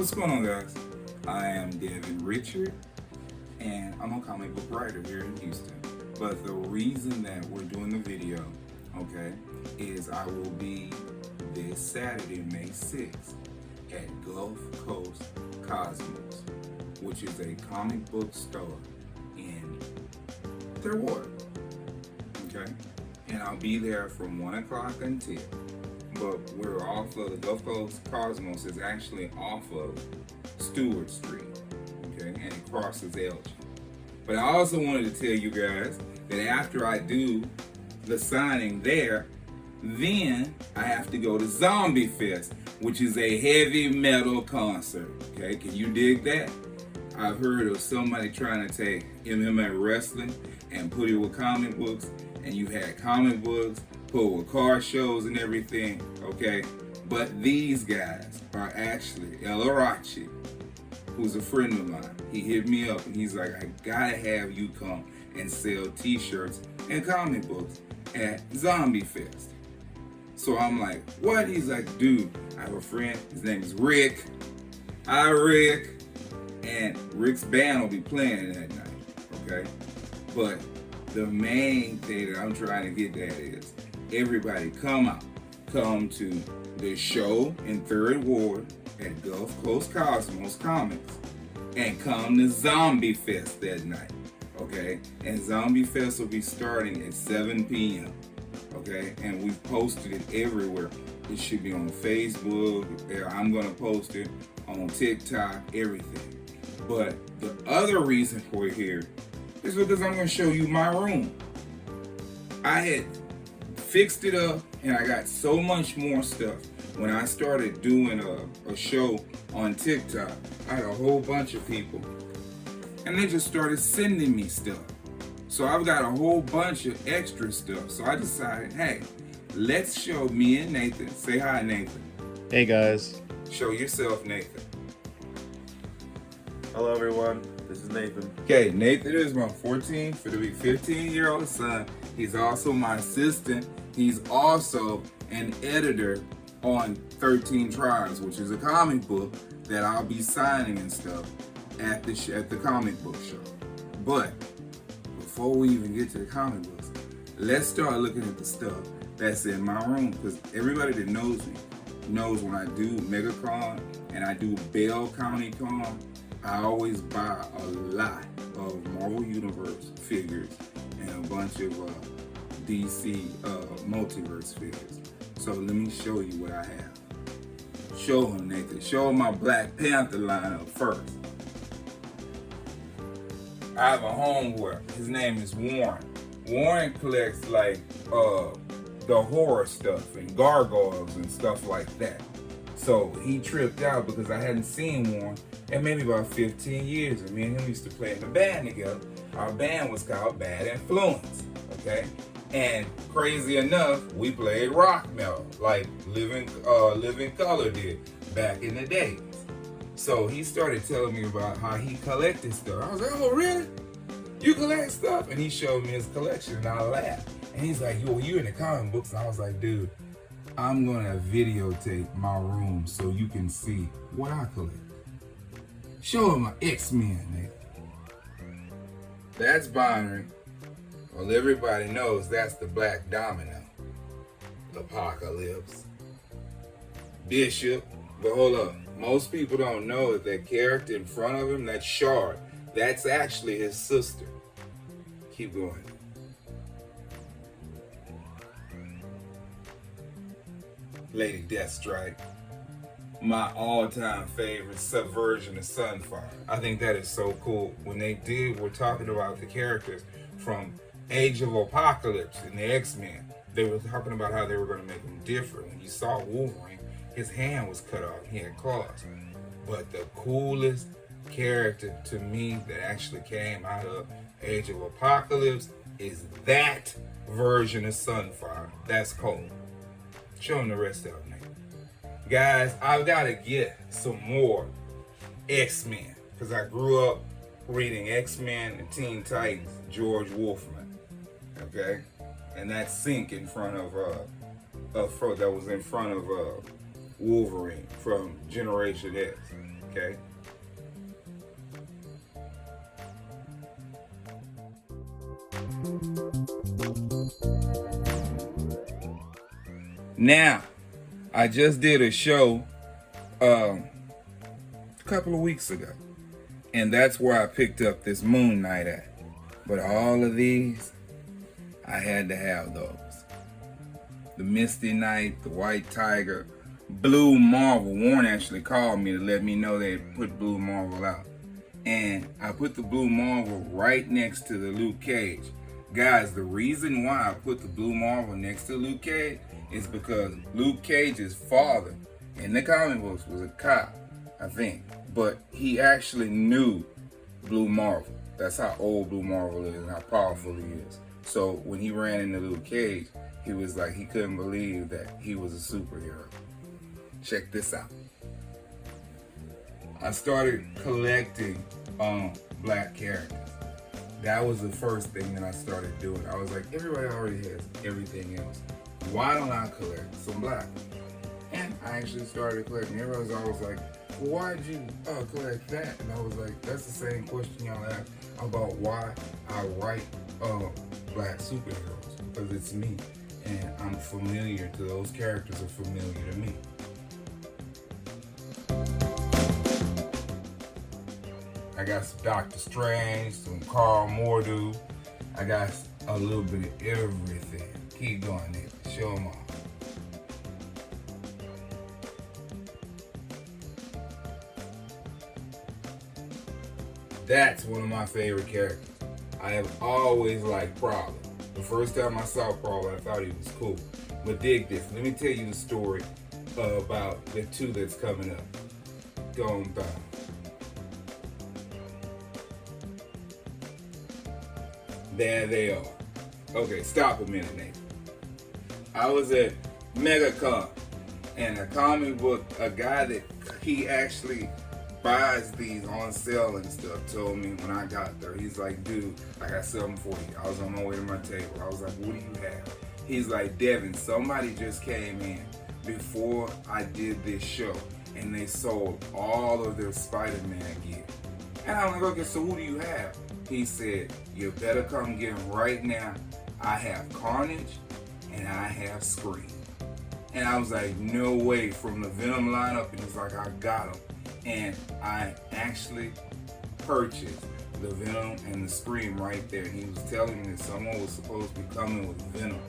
What's going on, guys? I am Devin Richard, and I'm a comic book writer here in Houston. But the reason that we're doing the video, okay, is I will be this Saturday, May 6th, at Gulf Coast Cosmos, which is a comic book store in Clearwater, okay? And I'll be there from 1 o'clock until. But we're off of the Gulf Coast Cosmos is actually off of Stewart Street, okay, and it crosses Elgin. But I also wanted to tell you guys that after I do the signing there, then I have to go to Zombie Fest, which is a heavy metal concert, okay? Can you dig that? I've heard of somebody trying to take MMA wrestling and put it with comic books, and you had comic books put with car shows and everything, okay? But these guys are actually El Arachi, who's a friend of mine. He hit me up and he's like, I gotta have you come and sell t-shirts and comic books at Zombie Fest. So I'm like, what? He's like, dude, I have a friend, his name is Rick. Hi, Rick. And Rick's band will be playing that night, okay? But the main thing that I'm trying to get at is everybody come out. Come to the show in 3rd Ward at Gulf Coast Cosmos Comics and come to Zombie Fest that night, okay? And Zombie Fest will be starting at 7 p.m., okay? And we've posted it everywhere. It should be on Facebook. I'm gonna post it on TikTok, everything. But the other reason we're here is because I'm gonna show you my room. I had fixed it up and I got so much more stuff. When I started doing a show on TikTok, I had a whole bunch of people and they just started sending me stuff. So I've got a whole bunch of extra stuff. So I decided, hey, let's show me and Nathan. Say hi, Nathan. Hey guys. Show yourself, Nathan. Hello everyone, this is Nathan. Okay, Nathan is my 15-year-old son. He's also my assistant. He's also an editor on 13 Tribes, which is a comic book that I'll be signing and stuff at the comic book show. But before we even get to the comic books, let's start looking at the stuff that's in my room, because everybody that knows me knows when I do MegaCon and I do Bell County Con, I always buy a lot of Marvel Universe figures and a bunch of DC multiverse figures. So let me show you what I have. Show him, Nathan. Show him my Black Panther lineup first. I have a homeboy. His name is Warren. Warren collects like the horror stuff and gargoyles and stuff like that. So he tripped out because I hadn't seen Warren in maybe about 15 years. And me and him used to play in the band together. Our band was called Bad Influence, okay? And crazy enough, we played rock metal like Living Color did back in the days. So he started telling me about how he collected stuff. I was like, oh really? You collect stuff? And he showed me his collection and I laughed. And he's like, yo, you in the comic books? And I was like, dude, I'm gonna videotape my room so you can see what I collect. Show him my X-Men, Nathan. That's Binary. Well, everybody knows that's the Black Domino. Apocalypse. Bishop. But hold up. Most people don't know that character in front of him, that Shard, that's actually his sister. Keep going. Lady Deathstrike. My all-time favorite subversion of Sunfire. I think that is so cool. When we're talking about the characters from Age of Apocalypse and the X-Men, they were talking about how they were going to make them different. When you saw Wolverine, his hand was cut off, he had claws. But the coolest character to me that actually came out of Age of Apocalypse is that version of Sunfire. That's cool. Show them the rest of it, man. Guys, I've got to get some more X-Men, because I grew up reading X-Men and Teen Titans, George Wolfman, okay? And that sync in front of, that was in front of Wolverine from Generation X. okay? Now, I just did a show a couple of weeks ago, and that's where I picked up this Moon Knight at. But all of these, I had to have those. The Misty Knight, the White Tiger, Blue Marvel. Warren actually called me to let me know they put Blue Marvel out. And I put the Blue Marvel right next to the Luke Cage. Guys, the reason why I put the Blue Marvel next to Luke Cage is because Luke Cage's father in the comic books was a cop, I think. But he actually knew Blue Marvel. That's how old Blue Marvel is and how powerful he is. So when he ran into Luke Cage, he was like, he couldn't believe that he was a superhero. Check this out. I started collecting black characters. That was the first thing that I started doing. I was like, everybody already has everything else. Why don't I collect some black? And I actually started collecting. Everybody was always like, well, why'd you collect that? And I was like, that's the same question y'all ask about why I write black superheroes, because it's me. And I'm familiar to those characters are familiar to me. I got some Doctor Strange, some Carl Mordu. I got a little bit of everything. Keep going, Nick. Show them all. That's one of my favorite characters. I have always liked Prowler. The first time I saw Prowler, I thought he was cool. But dig this. Let me tell you the story about the two that's coming up. Going by. There they are. Okay, stop a minute, Nathan. I was at MegaCon, and a comic book, a guy that he actually buys these on sale and stuff told me when I got there, he's like, dude, I got something for you. I was on my way to my table. I was like, what do you have? He's like, Devin, somebody just came in before I did this show, and they sold all of their Spider-Man gear. And I'm like, okay, so who do you have? He said, you better come get him right now. I have Carnage and I have Scream. And I was like, no way, from the Venom lineup. And he's like, I got him. And I actually purchased the Venom and the Scream right there. And he was telling me that someone was supposed to be coming with Venom.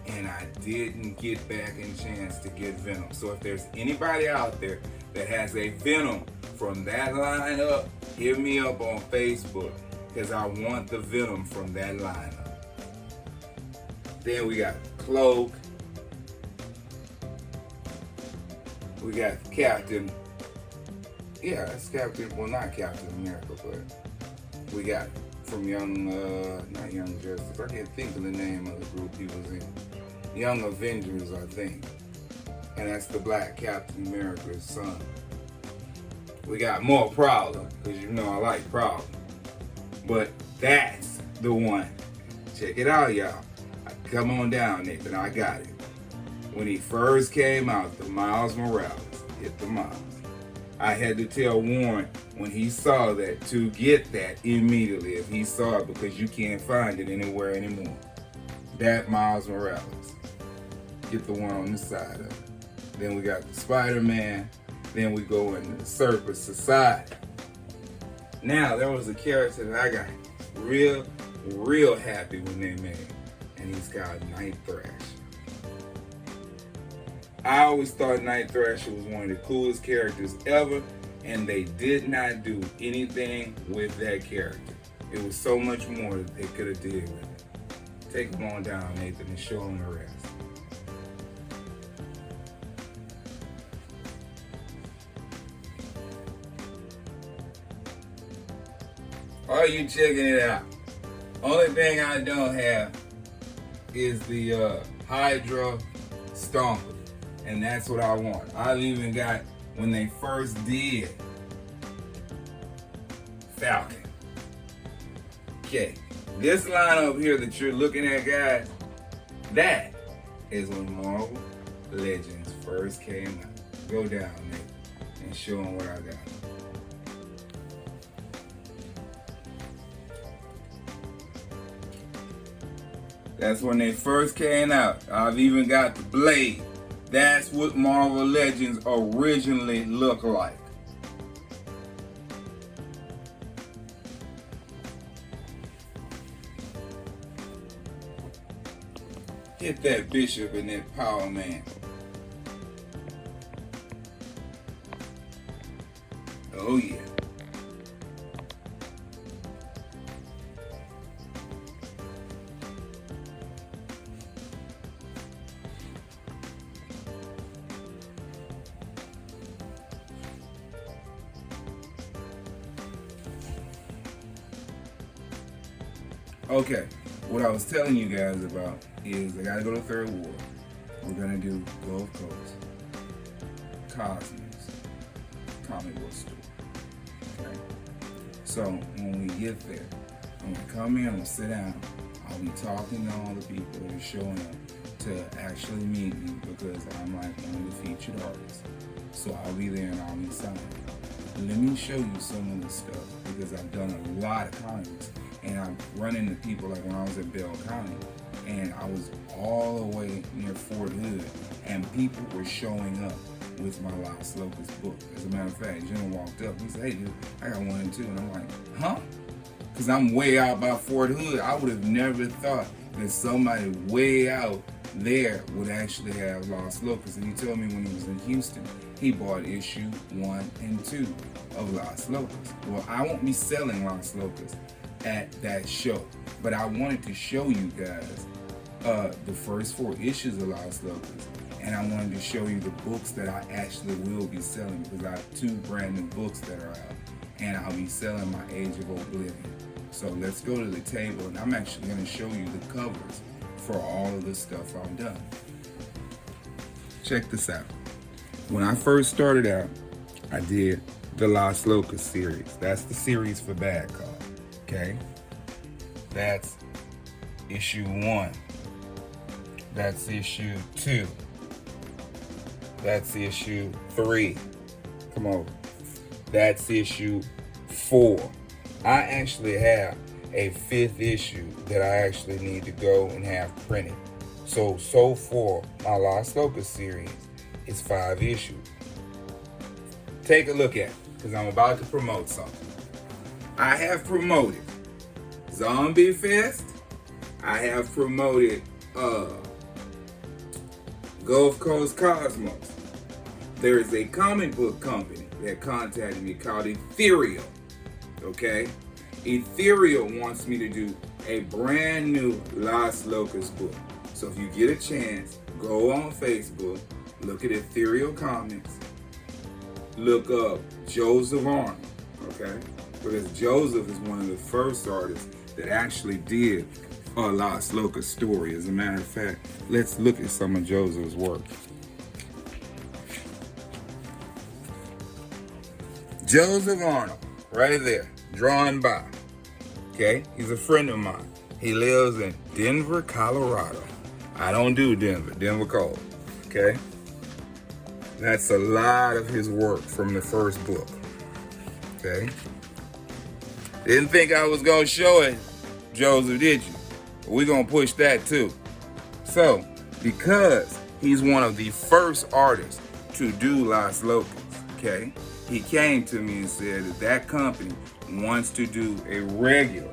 And I didn't get back in chance to get Venom. So if there's anybody out there that has a Venom from that lineup, hit me up on Facebook, because I want the Venom from that lineup. Then we got Cloak. We got Captain. Yeah, that's Captain. Well, not Captain America, but we got from not Young Justice. I can't think of the name of the group he was in. Young Avengers, I think. And that's the Black Captain America's son. We got more Prowler, because you know I like Prowler. But that's the one. Check it out, y'all. Come on down, Nathan. I got it. When he first came out, the Miles Morales hit the Miles. I had to tell Warren when he saw that to get that immediately if he saw it, because you can't find it anywhere anymore. That Miles Morales. Get the one on this side of it. Then we got the Spider-Man. Then we go into the Surfer Society. Now, there was a character that I got real happy when they made, and he's called Night Thrasher. I always thought Night Thrasher was one of the coolest characters ever, and they did not do anything with that character. It was so much more that they could have did with it. Take him on down, Nathan, and show him the rest. Are you checking it out? Only thing I don't have is the Hydra Stomper, and that's what I want. I've even got, when they first did Falcon. Okay, this lineup here that you're looking at, guys, that is when Marvel Legends first came out. Go down, Nick, and show them what I got. That's when they first came out. I've even got the blade. That's what Marvel Legends originally looked like. Hit that Bishop and that Power Man. Oh yeah. Okay, what I was telling you guys about is I gotta go to Third Ward. We're gonna do Gulf Coast, Cosmos, comic book store. Okay? So when we get there, I'm gonna come in, I'm gonna sit down, I'll be talking to all the people that are showing up to actually meet me because I'm like one of the featured artists. So I'll be there and I'll be signing. Let me show you some of the stuff because I've done a lot of comics. And I run into people like when I was at Bell County and I was all the way near Fort Hood and people were showing up with my Lost Locust book. As a matter of fact, Jim walked up, he said, "Hey dude, I got one too." And I'm like, huh? Because I'm way out by Fort Hood. I would have never thought that somebody way out there would actually have Lost Locust. And he told me when he was in Houston, he bought issue 1 and 2 of Lost Locust. Well, I won't be selling Lost Locust at that show, but I wanted to show you guys the first 4 issues of Lost Locust, and I wanted to show you the books that I actually will be selling because I have 2 brand new books that are out, and I'll be selling my Age of Oblivion. So let's go to the table, and I'm actually going to show you the covers for all of the stuff I've done. Check this out. When I first started out, I did the Lost Locust series. That's the series for Bad Cop. Okay, that's issue 1. That's issue 2. That's issue 3. Come over. That's issue 4. I actually have a 5th issue that I actually need to go and have printed. So far, my Lost Locust series is 5 issues. Take a look at it, because I'm about to promote something. I have promoted Zombie Fest. I have promoted Gulf Coast Cosmos. There is a comic book company that contacted me called Ethereal. Okay? Ethereal wants me to do a brand new Lost Locust book. So if you get a chance, go on Facebook, look at Ethereal Comics, look up Joseph Arnold. Okay? Because Joseph is one of the first artists that actually did a Lost Locust story. As a matter of fact, let's look at some of Joseph's work. Joseph Arnold, right there, drawn by. Okay, he's a friend of mine. He lives in Denver, Colorado. I don't do Denver, Denver cold. Okay, that's a lot of his work from the first book. Okay. Didn't think I was going to show it, Joseph, did you? We're going to push that too. So, because he's one of the first artists to do Lost Locust, okay, he came to me and said that company wants to do a regular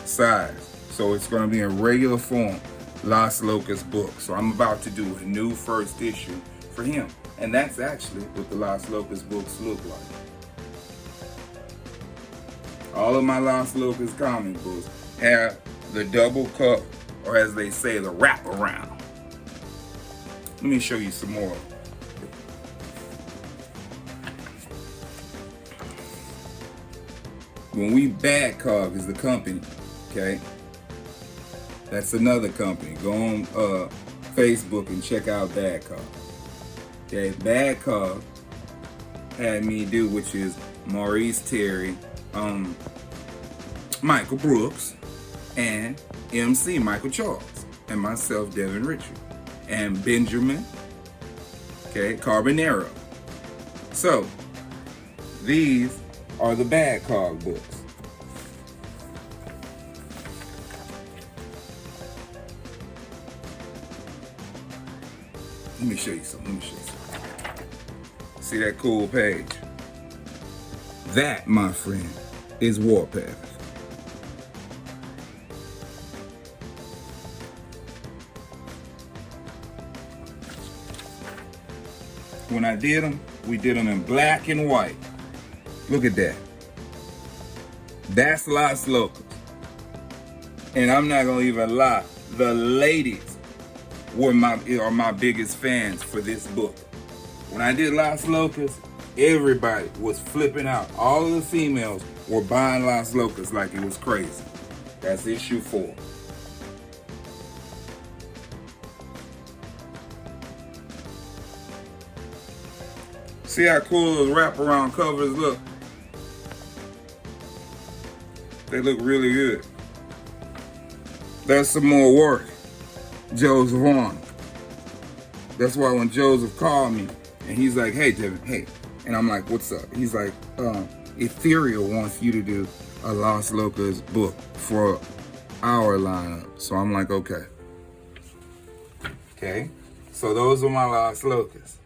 size. So it's going to be in regular form, Lost Locust book. So I'm about to do a new first issue for him. And that's actually what the Lost Locust books look like. All of my Lost Locust comic books have the double cup, or as they say, the wraparound. Let me show you some more. When we Bad Cog is the company, okay? That's another company. Go on Facebook and check out Bad Cog. Okay, Bad Cog had me do, which is Maurice Terry, Michael Brooks, and MC Michael Charles, and myself, Devin Richard, and Benjamin, okay, Carbonero. So, these are the Bad Cog books. Let me show you something. See that cool page? That, my friend, is Warpath. When I did them, we did them in black and white. Look at that. That's Las Locas. And I'm not gonna even lie, the ladies are my biggest fans for this book. When I did Las Locas, everybody was flipping out. All of the females were buying Las Locas like it was crazy. That's issue 4. See how cool those wraparound covers look? They look really good. That's some more work. Joseph on. That's why when Joseph called me and he's like, hey Devin, hey. And I'm like, what's up? He's like, Ethereal wants you to do a Las Locas book for our lineup. So I'm like, okay. Okay, so those are my Las Locas.